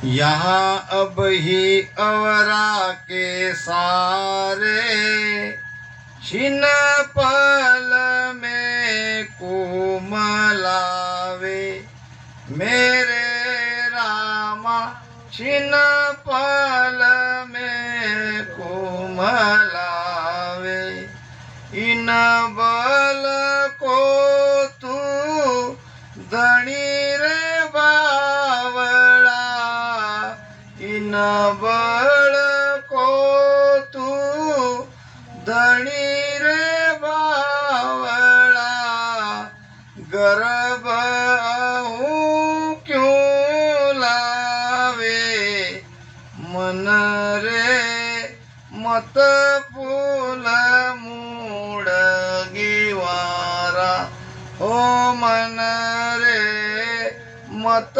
यहाँ अब ही अवरा के सारे छिन पल में कुमलावे मेरे रामा छिन पल में कुमलावे इन बल को तू धनी रे बावड़ा इन बल को तू धनी रे बावड़ा गर्भ क्यों लावे मन रे मत फूल मूड़गीवारा हो मन रे मत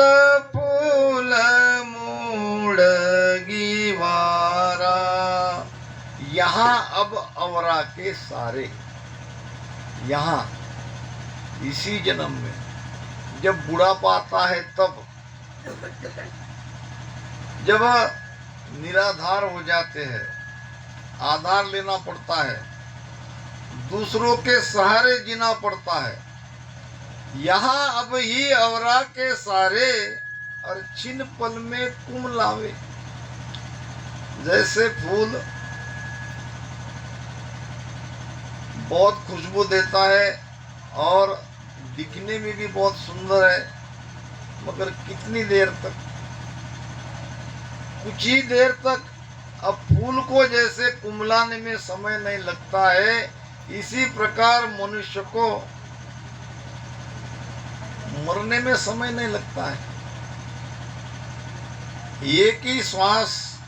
फूल मूड़गीवारा। यहाँ अब अवरा के सारे, यहाँ इसी जन्म में जब बुढ़ापा आता है, तब जब निराधार हो जाते हैं, आधार लेना पड़ता है, दूसरों के सहारे जीना पड़ता है। यहाँ अब ही अवरा के सारे और छिन पल में कुमलावे। जैसे फूल बहुत खुशबू देता है और दिखने में भी बहुत सुंदर है, मगर कितनी देर तक, कुछ ही देर तक। अब फूल को जैसे कुमलाने में समय नहीं लगता है, इसी प्रकार मनुष्य को मरने में समय नहीं लगता है। एक ही श्वास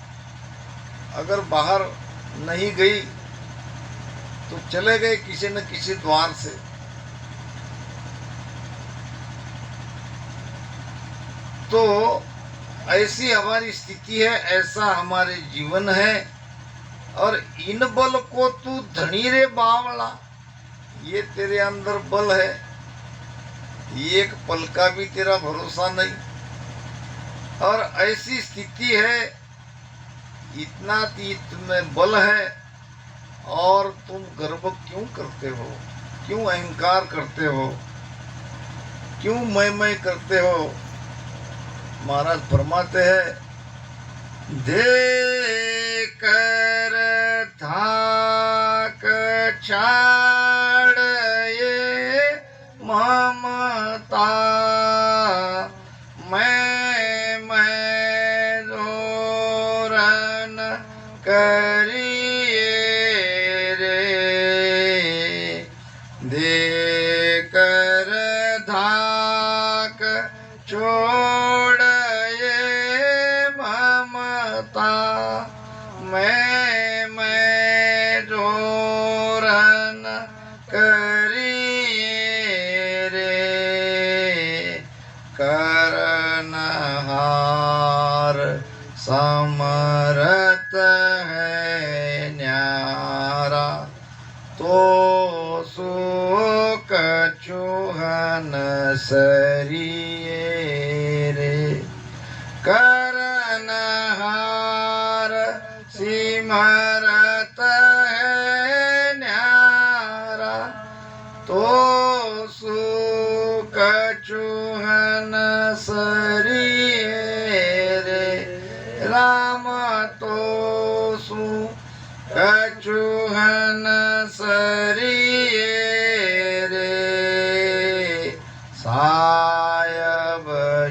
अगर बाहर नहीं गई तो चले गए किसी न किसी द्वार से। तो ऐसी हमारी स्थिति है, ऐसा हमारे जीवन है। और इन बल को तू धनी रे बावला, ये तेरे अंदर बल है, एक पल का भी तेरा भरोसा नहीं। और ऐसी स्थिति है, इतना तीत में बल है, और तुम गर्व क्यों करते हो, क्यों अहंकार करते हो, क्यों मैं करते हो। महाराज फरमाते हैं, देकर थाक छाड़ ये ममता मैं जोरन करिए रे, देकर धाक छोड़ ये ममता मैं जोरन करिए रे, करनहार समरत है न्यारा, तो सुख चूहन सरिये रे, करनहार सिमरत है न्यारा, तो सुख चूहन सरिये रे, राम तो सुख चूहन सरिये रे, सायब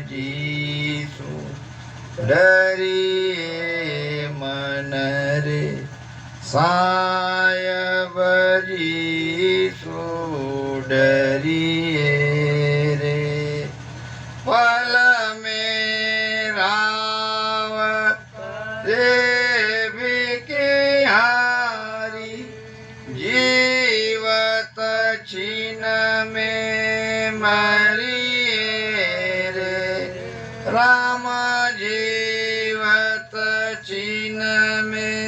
जीसु डरिए मन रे, सायब जीसु डरिए रे, पल में राव देवी की हारी, जीवत छीन में मरिए रे, राम जीवत छीन में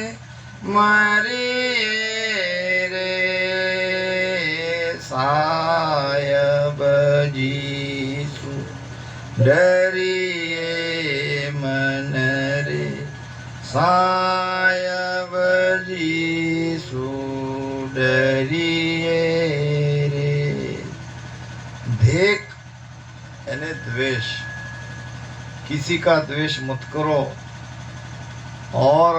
मरिए रे, सायब जीसु डरिए मन रे सायब जीसु डरिए रे। देख यानी द्वेष, किसी का द्वेष मत करो। और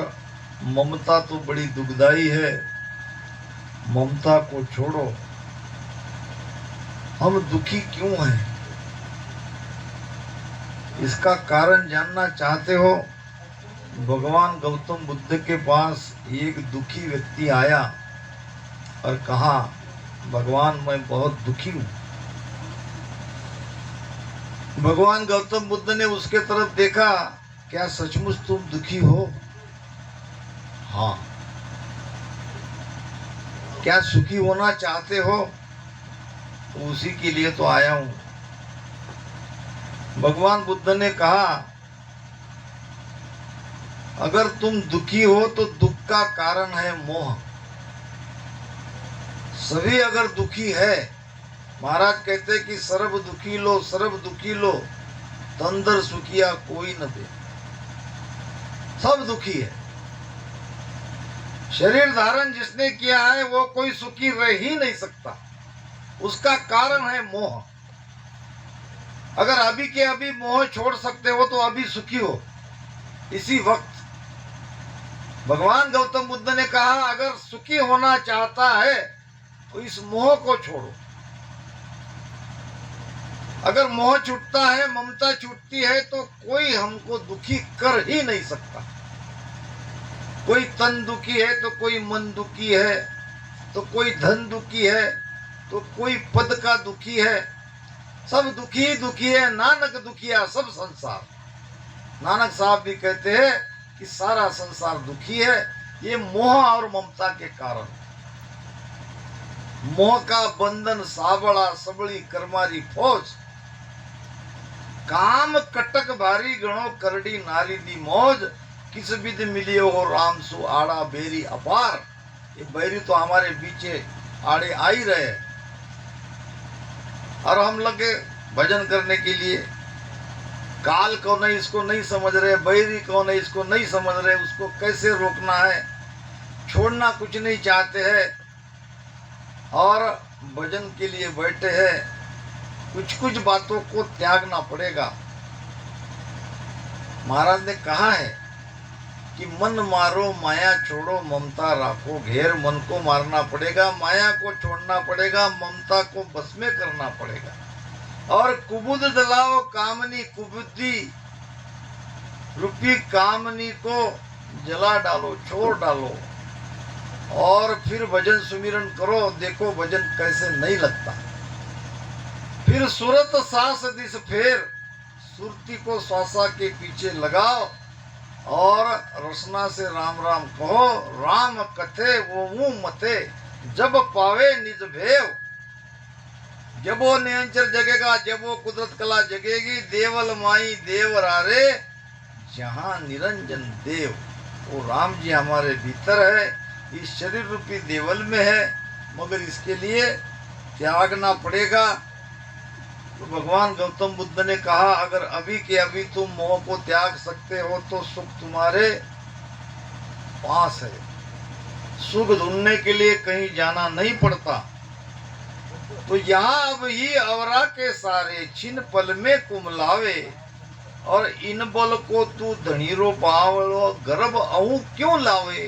ममता तो बड़ी दुखदाई है, ममता को छोड़ो। हम दुखी क्यों हैं, इसका कारण जानना चाहते हो? भगवान गौतम बुद्ध के पास एक दुखी व्यक्ति आया और कहा, भगवान मैं बहुत दुखी हूं। भगवान गौतम बुद्ध ने उसके तरफ देखा, क्या सचमुच तुम दुखी हो? हाँ। क्या सुखी होना चाहते हो? उसी के लिए तो आया हूं। भगवान बुद्ध ने कहा, अगर तुम दुखी हो तो दुख का कारण है मोह। सभी अगर दुखी है, महाराज कहते कि सर्व दुखी लो, सर्व दुखी लो, तंदर सुखिया कोई न दे। सब दुखी है। शरीर धारण जिसने किया है वो कोई सुखी रह ही नहीं सकता। उसका कारण है मोह। अगर अभी के अभी मोह छोड़ सकते हो तो अभी सुखी हो इसी वक्त। भगवान गौतम बुद्ध ने कहा, अगर सुखी होना चाहता है तो इस मोह को छोड़ो। अगर मोह छूटता है, ममता छूटती है तो कोई हमको दुखी कर ही नहीं सकता। कोई तन दुखी है तो कोई मन दुखी है, तो कोई धन दुखी है, तो कोई पद का दुखी है। सब दुखी ही दुखी है। नानक दुखिया सब संसार। नानक साहब भी कहते हैं कि सारा संसार दुखी है, ये मोह और ममता के कारण। मोह का बंधन साबड़ा सबड़ी करमारी फौज, काम कटक भारी गणो करड़ी नारी दी मौज, किस विध मिलियो हो राम सु आड़ा बेरी अपार। ये बैरी तो हमारे पीछे आड़े आ ही रहे और हम लगे भजन करने के लिए। काल कौन है इसको नहीं समझ रहे, बैरी कौन है इसको नहीं समझ रहे, उसको कैसे रोकना है, छोड़ना कुछ नहीं चाहते हैं और भजन के लिए बैठे हैं। कुछ कुछ बातों को त्यागना पड़ेगा। महाराज ने कहा है कि मन मारो माया छोड़ो ममता राखो घेर। मन को मारना पड़ेगा, माया को छोड़ना पड़ेगा, ममता को बस में करना पड़ेगा। और कुबुद दलाओ कामनी कुबुद्धि रूपी कामनी को जला डालो, छोड़ डालो और फिर भजन सुमिरन करो। देखो भजन कैसे नहीं लगता। फिर सूरत सांस दिस फेर, सुरती को श्वासा के पीछे लगाओ और रसना से राम राम कहो। राम कथे वो मुंह मथे, जब पावे निज भेव। जब वो निरंतर जगेगा, जब वो कुदरत कला जगेगी, देवल माई देव रारे जहां निरंजन देव। वो राम जी हमारे भीतर है, इस शरीर रूपी देवल में है, मगर इसके लिए त्यागना पड़ेगा। तो भगवान गौतम बुद्ध ने कहा, अगर अभी के अभी तुम मोह को त्याग सकते हो तो सुख तुम्हारे पास है। सुख ढूंढने के लिए कहीं जाना नहीं पड़ता। तो यहाँ अब ही अवरा के सारे छिन पल में कुमलावे, और इन बल को तू धनीरो पावलो गर्भ अहू क्यों लावे।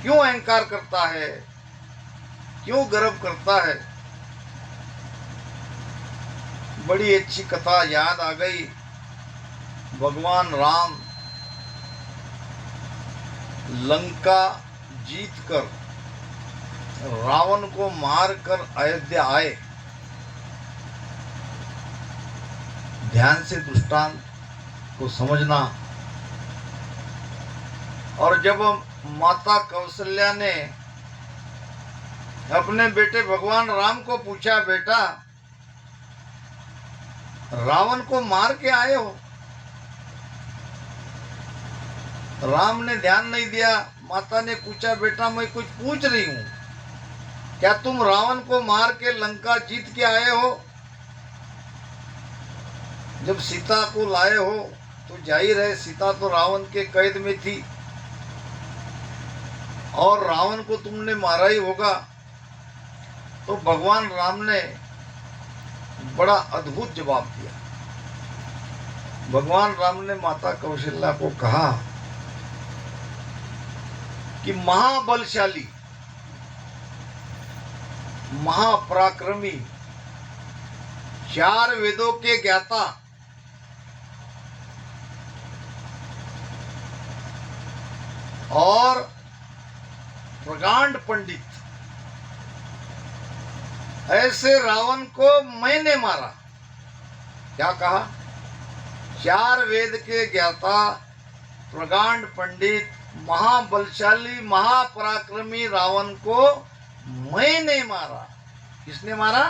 क्यों अहंकार करता है, क्यों गर्व करता है। बड़ी अच्छी कथा याद आ गई। भगवान राम लंका जीतकर रावण को मारकर अयोध्या आए। ध्यान से दृष्टांत को समझना। और जब माता कौशल्या ने अपने बेटे भगवान राम को पूछा, बेटा रावण को मार के आए हो? राम ने ध्यान नहीं दिया। माता ने पूछा, बेटा मैं कुछ पूछ रही हूं, क्या तुम रावण को मार के लंका जीत के आए हो? जब सीता को लाए हो तो जाहिर है सीता तो रावण के कैद में थी और रावण को तुमने मारा ही होगा। तो भगवान राम ने बड़ा अद्भुत जवाब दिया। भगवान राम ने माता कौशल्या को कहा कि महाबलशाली, महापराक्रमी, 4 वेदों के ज्ञाता, और प्रकांड पंडित ऐसे रावण को मैंने मारा। क्या कहा? 4 वेद के ज्ञाता, प्रकांड पंडित, महाबलशाली, महापराक्रमी रावण को मैंने मारा। किसने मारा?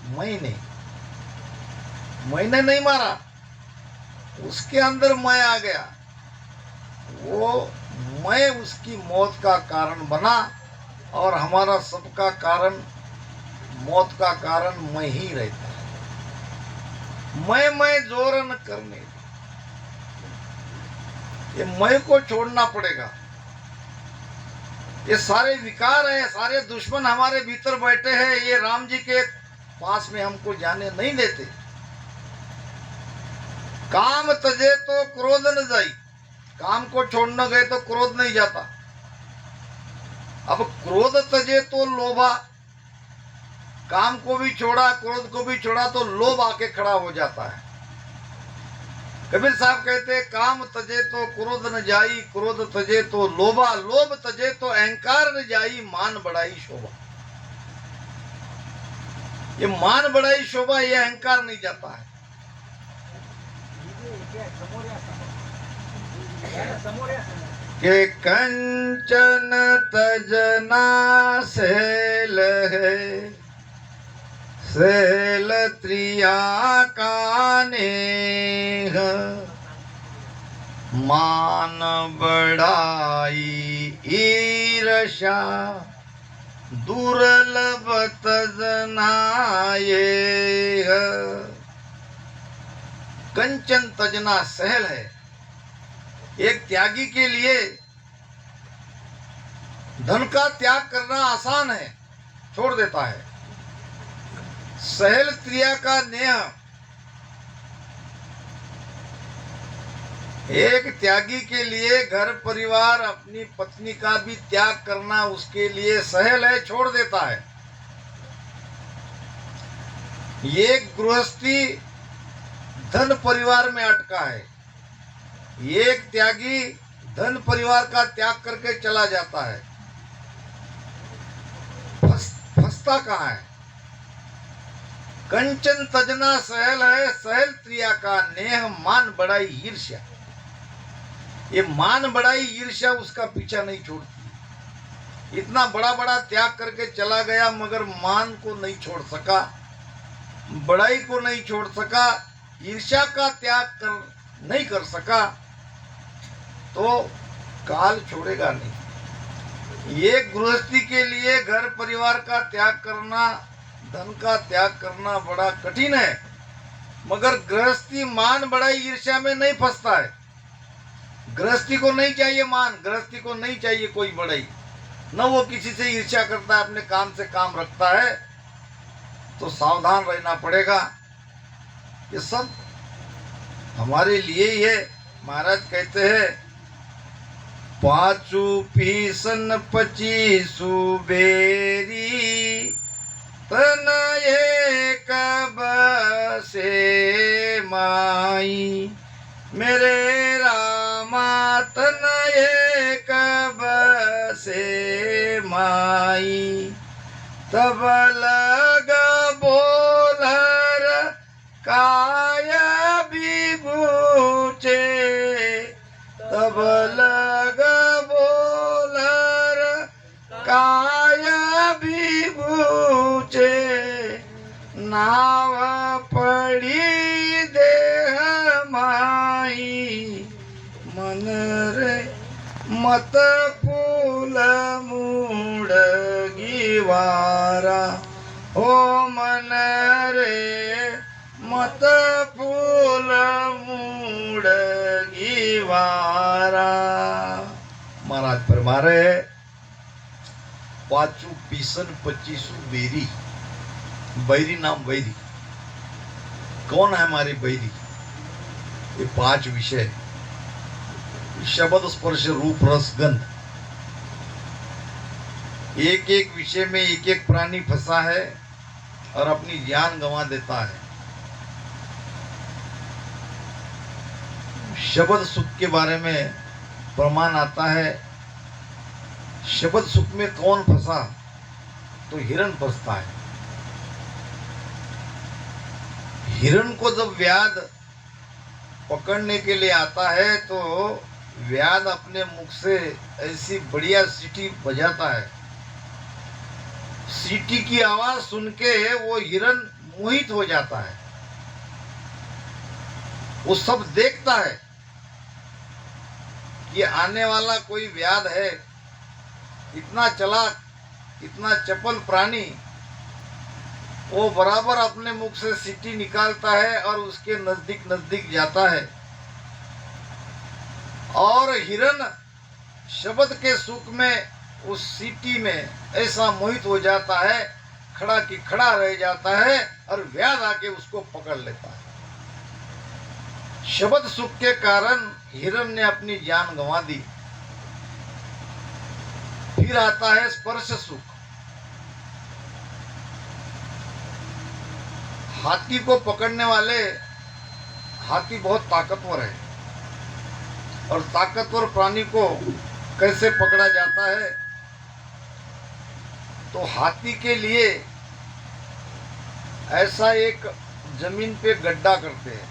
मैंने नहीं मारा, उसके अंदर मैं आ गया। वो मैं उसकी मौत का कारण बना और हमारा सबका कारण, मौत का कारण मैं ही रहता है। मैं जोर न करने, ये मैं को छोड़ना पड़ेगा। ये सारे विकार है, सारे दुश्मन हमारे भीतर बैठे हैं, ये राम जी के पास में हमको जाने नहीं देते। काम तजे तो क्रोध न जाई, काम को छोड़ने गए तो क्रोध नहीं जाता। अब क्रोध तजे तो लोभा, काम को भी छोड़ा, क्रोध को भी छोड़ा तो लोभ आके खड़ा हो जाता है। कबीर साहब कहते काम तजे तो क्रोध न जाई, क्रोध तजे तो लोभा, लोभ तजे तो अहंकार न जाई, मान बढ़ाई शोभा। ये मान बढ़ाई शोभा, ये अहंकार नहीं जाता है। के कंचन तजना सेल है, सेल त्रिया काने, मान बढ़ाई ईर्ष्या, दुर्लभ तजनाये। कंचन तजना सहल है। एक त्यागी के लिए धन का त्याग करना आसान है, छोड़ देता है। सहल क्रिया का नेह, एक त्यागी के लिए घर परिवार, अपनी पत्नी का भी त्याग करना उसके लिए सहल है, छोड़ देता है। ये गृहस्थी धन परिवार में अटका है, एक त्यागी धन परिवार का त्याग करके चला जाता है। फंसता कहाँ है? कंचन तजना सहल है, सहल त्रिया का नेह, मान बढ़ाई ईर्ष्या। ये मान बढ़ाई ईर्ष्या उसका पीछा नहीं छोड़ती। इतना बड़ा बड़ा त्याग करके चला गया मगर मान को नहीं छोड़ सका, बड़ाई को नहीं छोड़ सका, ईर्ष्या का त्याग नहीं कर सका, तो काल छोड़ेगा नहीं। ये गृहस्थी के लिए घर परिवार का त्याग करना, धन का त्याग करना बड़ा कठिन है, मगर गृहस्थी मान बढ़ाई ईर्ष्या में नहीं फंसता है। गृहस्थी को नहीं चाहिए मान, गृहस्थी को नहीं चाहिए कोई बड़ाई, न वो किसी से ईर्ष्या करता है, अपने काम से काम रखता है। तो सावधान रहना पड़ेगा। ये सब हमारे लिए ही है। महाराज कहते हैं, पांचू पीसन 25 बेरी, तन एक बसे माई, मेरे रामा तन एक बसे माई। तब लग बोलर काय विभूचे, तब लग बोलर काय विभूचे, नाव पड़ी देह माई, मन रे मत फूल मूड गिवारा, ओ मन रे मत फूल वारा। महाराज फरमा रहे हैं, पाचू पीसन 25 बेरी। बैरी नाम बैरी। कौन है हमारे बैरी? ये 5 विषय, शब्द स्पर्श रूप रस गंध। एक एक विषय में एक एक प्राणी फंसा है और अपनी जान गंवा देता है। शब्द सुख के बारे में प्रमाण आता है। शब्द सुख में कौन फंसा? तो हिरण फंसता है। हिरण को जब व्याध पकड़ने के लिए आता है तो व्याध अपने मुख से ऐसी बढ़िया सीटी बजाता है। सीटी की आवाज सुन के वो हिरण मोहित हो जाता है। वो सब देखता है कि आने वाला कोई व्याध है। इतना चालाक, इतना चपल प्राणी, वो बराबर अपने मुख से सीटी निकालता है और उसके नजदीक नजदीक जाता है। और हिरण शब्द के सुख में उस सीटी में ऐसा मोहित हो जाता है, खड़ा की खड़ा रह जाता है और व्याध आके उसको पकड़ लेता है। शब्द सुख के कारण हिरण ने अपनी जान गंवा दी। फिर आता है स्पर्श सुख। हाथी को पकड़ने वाले, हाथी बहुत ताकतवर है और ताकतवर प्राणी को कैसे पकड़ा जाता है? तो हाथी के लिए ऐसा एक जमीन पे गड्ढा करते हैं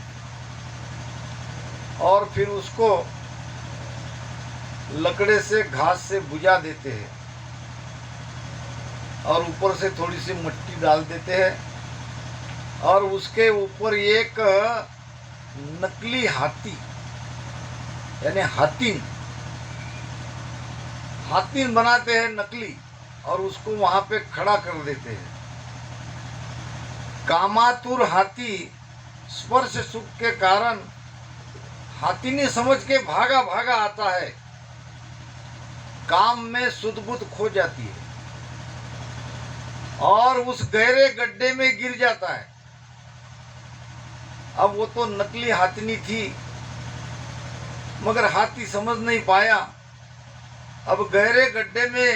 और फिर उसको लकड़े से, घास से बुझा देते हैं और ऊपर से थोड़ी सी मिट्टी डाल देते हैं और उसके ऊपर एक नकली हाथी यानी हाथीन बनाते हैं नकली और उसको वहां पे खड़ा कर देते हैं। कामातुर हाथी स्पर्श सुख के कारण हाथी ने समझ के भागा भागा आता है। काम में सुध बुध खो जाती है और उस गहरे गड्ढे में गिर जाता है। अब वो तो नकली हाथनी थी मगर हाथी समझ नहीं पाया। अब गहरे गड्ढे में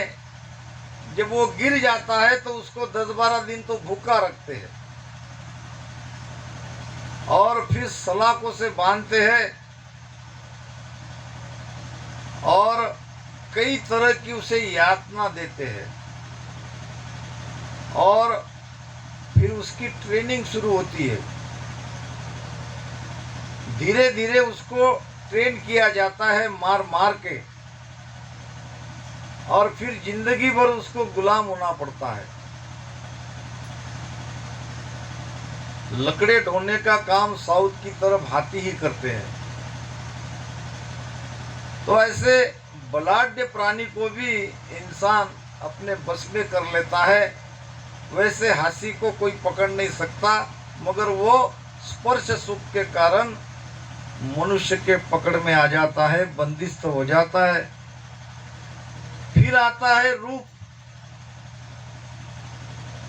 जब वो गिर जाता है तो उसको 10-12 दिन तो भूखा रखते हैं और फिर सलाखों से बांधते हैं और कई तरह की उसे यातना देते हैं और फिर उसकी ट्रेनिंग शुरू होती है। धीरे धीरे उसको ट्रेन किया जाता है मार मार के और फिर जिंदगी भर उसको गुलाम होना पड़ता है। लकड़े ढोने का काम साउथ की तरफ हाथी ही करते हैं। तो ऐसे बलाढ्य प्राणी को भी इंसान अपने बस में कर लेता है। वैसे हाथी को कोई पकड़ नहीं सकता मगर वो स्पर्श सुख के कारण मनुष्य के पकड़ में आ जाता है, बंदिस्त हो जाता है। फिर आता है रूप।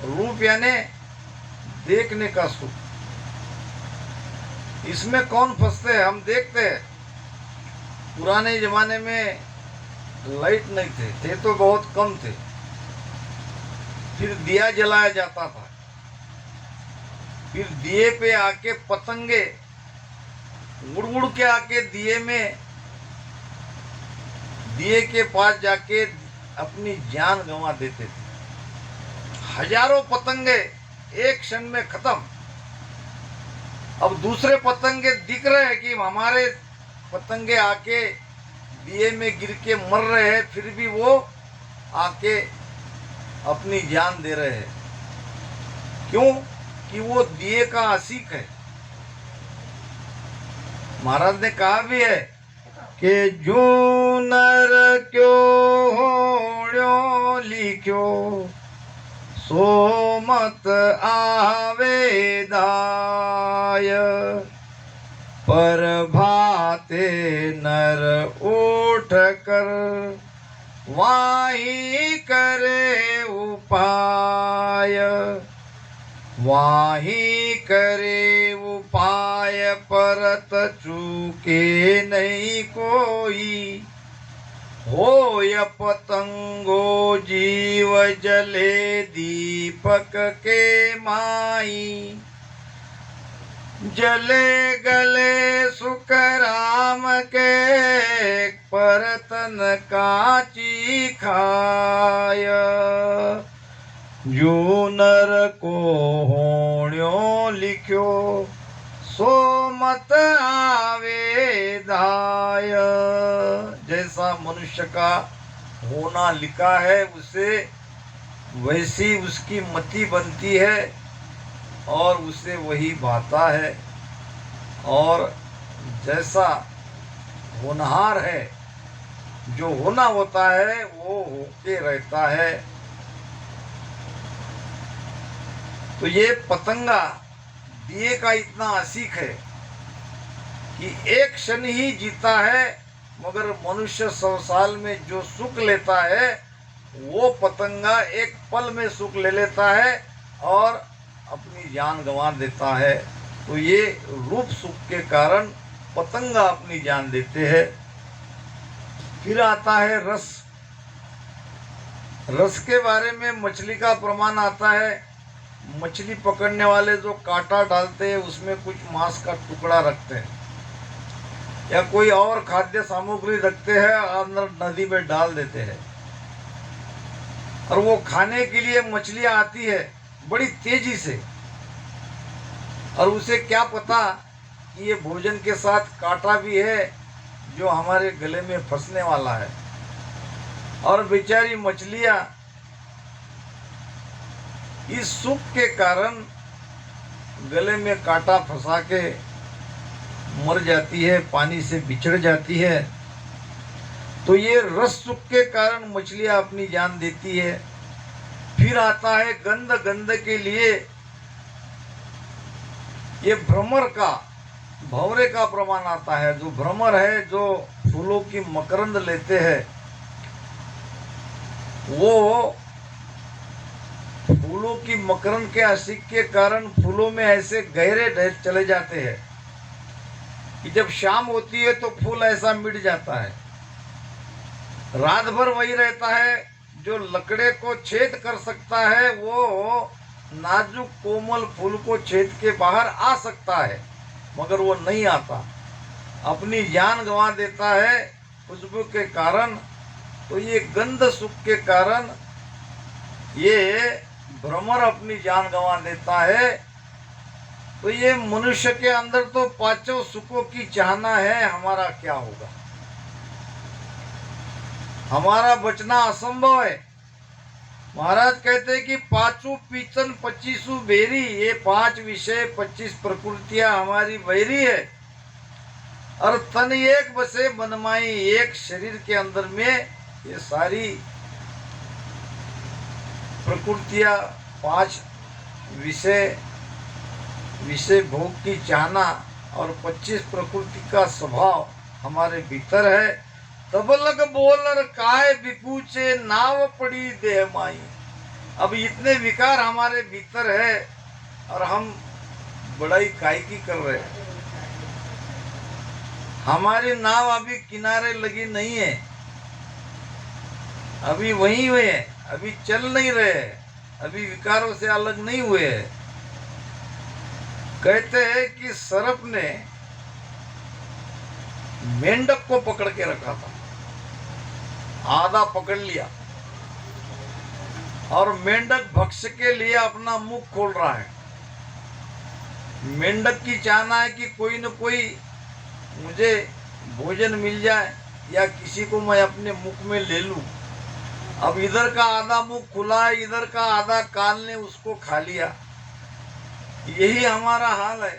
रूप यानी देखने का सुख। इसमें कौन फंसते हैं? हम देखते हैं पुराने जमाने में लाइट नहीं थे तो बहुत कम थे। फिर दिया जलाया जाता था। फिर दिए पे आके पतंगे उड़ उड़ के आके दिए के पास जाके अपनी जान गंवा देते थे। हजारों पतंगे एक क्षण में खत्म। अब दूसरे पतंगे दिख रहे हैं कि हमारे पतंगे आके दिए में गिर के मर रहे हैं, फिर भी वो आके अपनी जान दे रहे हैं। क्यों? कि वो दिए का आशिक है। महाराज ने कहा भी है कि जो नर क्यों होड़ो लिख्यो सो मत आवे दाय पर भा जाते नर उठ कर, वाही करे उपाय, वाही करे उपाय, परत चूके नहीं कोई। होय पतंगो जीव जले दीपक के माई, जले गले सुख राम के, परतन काची खाय। जो नर को होण्यो लिख्यो, सो मत आवे दाय। जैसा मनुष्य का होना लिखा है उसे वैसी उसकी मति बनती है और उसे वही भाता है। और जैसा होनहार है, जो होना होता है वो होके रहता है। तो ये पतंगा दिए का इतना आशिक है कि एक क्षण ही जीता है, मगर मनुष्य 100 साल में जो सुख लेता है वो पतंगा एक पल में सुख ले लेता है और अपनी जान गंवा देता है। तो ये रूप सुख के कारण पतंगा अपनी जान देते हैं। फिर आता है रस। रस के बारे में मछली का प्रमाण आता है। मछली पकड़ने वाले जो कांटा डालते हैं उसमें कुछ मांस का टुकड़ा रखते हैं या कोई और खाद्य सामग्री रखते हैं, अंदर नदी में डाल देते हैं और वो खाने के लिए मछलियां आती है बड़ी तेजी से। और उसे क्या पता कि ये भोजन के साथ कांटा भी है जो हमारे गले में फंसने वाला है। और बेचारी मछलियां इस सुख के कारण गले में कांटा फंसा के मर जाती है, पानी से बिछड़ जाती है। तो ये रस सुख के कारण मछलियां अपनी जान देती है। फिर आता है गंध। गंध के लिए ये भ्रमर का, भंवरे का प्रमाण आता है। जो भ्रमर है, जो फूलों की मकरंद लेते हैं, वो फूलों की मकरंद के आशिक के कारण फूलों में ऐसे गहरे ढेर चले जाते हैं कि जब शाम होती है तो फूल ऐसा मिट जाता है। रात भर वही रहता है। जो लकड़े को छेद कर सकता है वो नाजुक कोमल फूल को छेद के बाहर आ सकता है, मगर वो नहीं आता, अपनी जान गंवा देता है खुशबू के कारण। तो ये गंध सुख के कारण ये भ्रमर अपनी जान गंवा देता है। तो ये मनुष्य के अंदर तो पांचों सुखों की चाहना है, हमारा क्या होगा? हमारा बचना असंभव है। महाराज कहते हैं कि पांचों पीचन 25 बेरी, ये 5 विषय 25 प्रकृतियां हमारी बैरी है। और तन एक बसे बनमाई, एक शरीर के अंदर में ये सारी प्रकृतियां 5 विषय भोग की चाहना और 25 प्रकृति का स्वभाव हमारे भीतर है। तब लग बोलर काय बिपूचे, नाव पड़ी देह माई। अब इतने विकार हमारे भीतर है और हम बड़ाई काय की कर रहे हैं। हमारी नाव अभी किनारे लगी नहीं है, अभी वहीं हुए हैं, अभी चल नहीं रहे, अभी विकारों से अलग नहीं हुए हैं। कहते हैं कि सर्प ने मेंढक को पकड़ के रखा था, आधा पकड़ लिया और मेंढक भक्ष्य के लिए अपना मुख खोल रहा है। मेंढक की चाहना है कि कोई न कोई मुझे भोजन मिल जाए या किसी को मैं अपने मुख में ले लूं। अब इधर का आधा मुख खुला है, इधर का आधा काल ने उसको खा लिया। यही हमारा हाल है।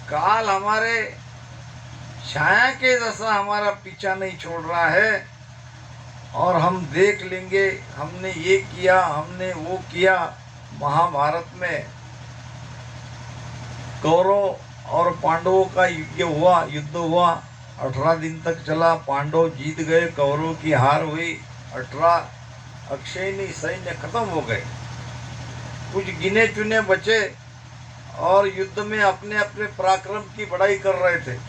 काल हमारे छाया के जैसा हमारा पीछा नहीं छोड़ रहा है और हम देख लेंगे हमने ये किया, हमने वो किया। महाभारत में कौरव और पांडवों का युद्ध हुआ 18 दिन तक चला। पांडव जीत गए, कौरवों की हार हुई। 18 अक्षयणी सैन्य खत्म हो गए, कुछ गिने चुने बचे और युद्ध में अपने अपने पराक्रम की बड़ाई कर रहे थे।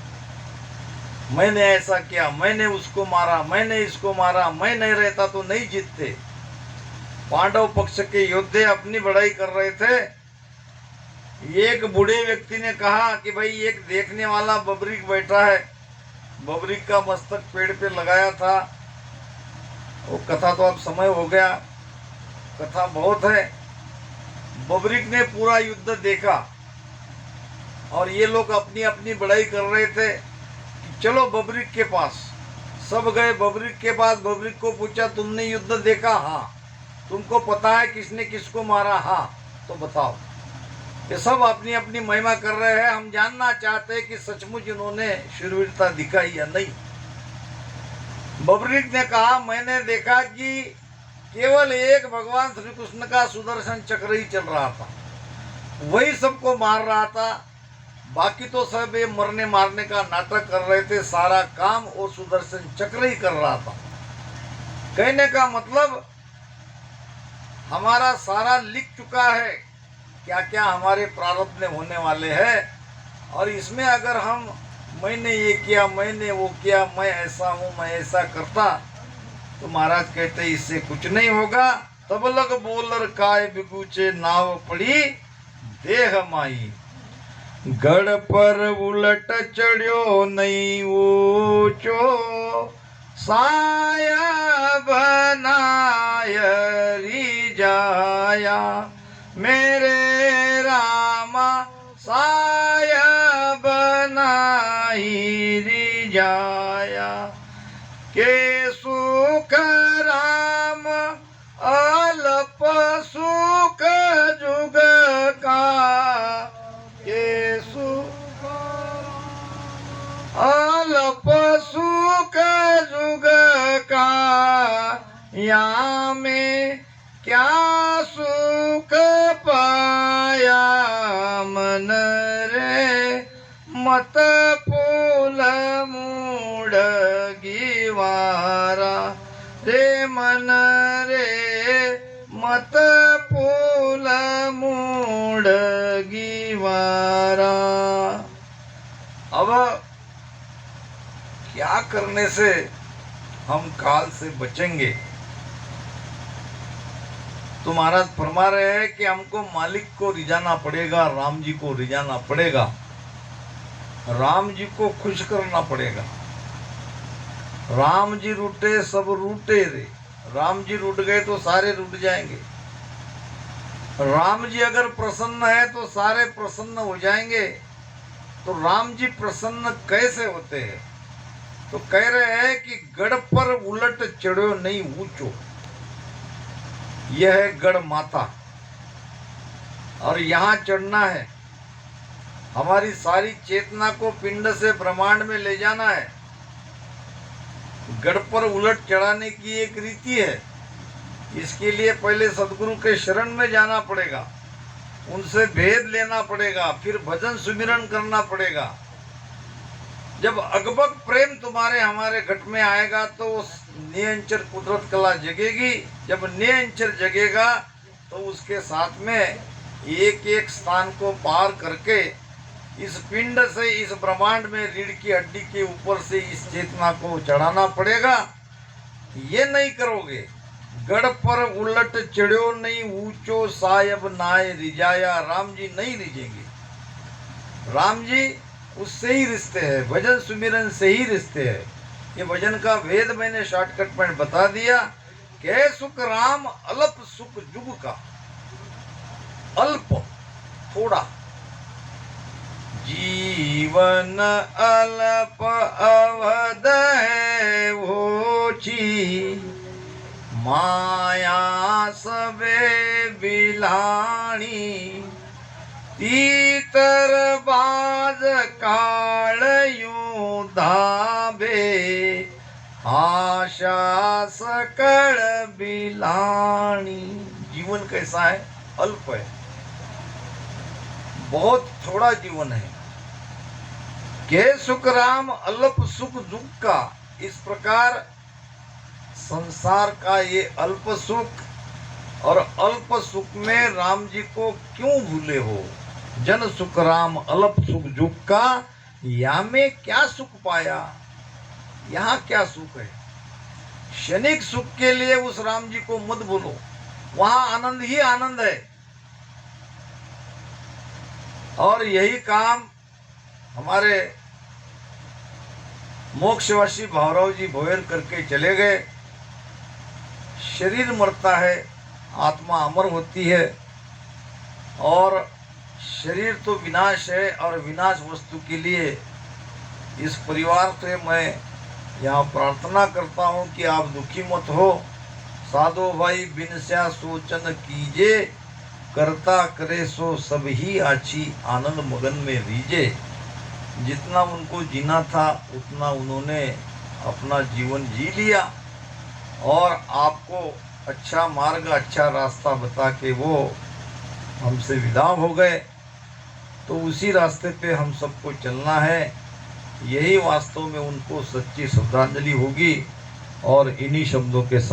मैंने ऐसा किया, मैंने उसको मारा, मैंने इसको मारा, मैं नहीं रहता तो नहीं जीतते। पांडव पक्ष के योद्धे अपनी बड़ाई कर रहे थे। एक बूढ़े व्यक्ति ने कहा कि भाई एक देखने वाला बबरीक बैठा है। बबरीक का मस्तक पेड़ पे लगाया था। वो कथा तो अब समय हो गया, कथा बहुत है। बबरीक ने पूरा युद्ध देखा और ये लोग अपनी अपनी बड़ाई कर रहे थे कि चलो बबरीक के पास। सब गए बबरीक के पास। बबरीक को पूछा, तुमने युद्ध देखा? हाँ। तुमको पता है किसने किसको मारा? हाँ। तो बताओ। ये सब अपनी अपनी महिमा कर रहे हैं। हम जानना चाहते हैं कि सचमुच उन्होंने शूरवीरता दिखाई या नहीं। बबरीक ने कहा, मैंने देखा कि केवल एक भगवान श्री कृष्ण का सुदर्शन चक्र ही चल रहा था, वही सबको मार रहा था। बाकी तो सब ये मरने मारने का नाटक कर रहे थे। सारा काम वो सुदर्शन चक्र ही कर रहा था। कहने का मतलब हमारा सारा लिख चुका है क्या क्या हमारे प्रारब्ध में होने वाले हैं। और इसमें अगर हम मैंने ये किया, मैंने वो किया, मैं ऐसा हूँ, मैं ऐसा करता, तो महाराज कहते इससे कुछ नहीं होगा। तब लग बोलर काय बिगुचे नाव पड़ी देह माई। गढ़ पर उलट चढ़्यो नहीं ऊंचो, साया बनाय री जाया। मेरे रामा साया बनाई री जाया। के सुख राम अल्प सुख जुग का। के सुख अल्प सुख जुग का। यहाँ में क्या सुख पाया मन रे। मत फूल मूड गिवारा रे मन रे। मत फूल मूड गिवारा। अब क्या करने से हम काल से बचेंगे? तो महाराज फरमा रहे हैं कि हमको मालिक को रिझाना पड़ेगा, राम जी को रिझाना पड़ेगा, राम जी को खुश करना पड़ेगा। राम जी रूठे सब रूठे रे। राम जी रूठ गए तो सारे रूठ जाएंगे। राम जी अगर प्रसन्न है तो सारे प्रसन्न हो जाएंगे। तो राम जी प्रसन्न कैसे होते हैं? तो कह रहे हैं कि गढ़ पर उलट चढ़ो नहीं ऊंचो। यह है गढ़ माता और यहाँ चढ़ना है। हमारी सारी चेतना को पिंड से ब्रह्मांड में ले जाना है। गढ़ पर उलट चढ़ाने की एक रीति है। इसके लिए पहले सदगुरु के शरण में जाना पड़ेगा, उनसे भेद लेना पड़ेगा, फिर भजन सुमिरन करना पड़ेगा। जब अगबक प्रेम तुम्हारे हमारे घट में आएगा तो उस नियंचर कुदरत कला जगेगी। जब नियंचर जगेगा तो उसके साथ में एक एक स्थान को पार करके इस पिंड से, इस ब्रह्मांड में रीढ़ की हड्डी के ऊपर से इस चेतना को चढ़ाना पड़ेगा। ये नहीं करोगे, गढ़ पर उलट चढ़ो नहीं ऊंचो, सायब नाय रिजाया। राम जी नहीं रिझेंगे। राम जी उससे ही रिश्ते हैं, भजन सुमिरन से ही रिश्ते हैं। ये भजन का भेद मैंने शॉर्टकट में बता दिया। के सुख राम अल्प सुख जुग का। अल्प थोड़ा, जीवन अल्प अवध है ओछी, माया सबे बिलाणी। तीतर बाज काल यूं धाबे, आशा सकल बिलाणी। जीवन कैसा है? अल्प है, बहुत थोड़ा जीवन है। के सुख राम अल्प सुख जुग का। इस प्रकार संसार का ये अल्प सुख और अल्प सुख में राम जी को क्यों भूले हो। जन सुख राम अल्प सुख जुग का, या में क्या सुख पाया, यहाँ क्या सुख है। क्षणिक सुख के लिए उस राम जी को मत बोलो, वहां आनंद ही आनंद है। और यही काम हमारे मोक्षवासी भावराव जी भोयर करके चले गए। शरीर मरता है, आत्मा अमर होती है, और शरीर तो विनाश है, और विनाश वस्तु के लिए इस परिवार से मैं यहाँ प्रार्थना करता हूँ कि आप दुखी मत हो। साधो भाई बिनस्या सोचन कीजे, करता करे सो सब ही आची, आनंद मगन में रीजे। जितना उनको जीना था उतना उन्होंने अपना जीवन जी लिया, और आपको अच्छा मार्ग अच्छा रास्ता बता के वो हमसे विदा हो गए। तो उसी रास्ते पे हम सबको चलना है। यही वास्तव में उनको सच्ची श्रद्धांजलि होगी। और इन्हीं शब्दों के साथ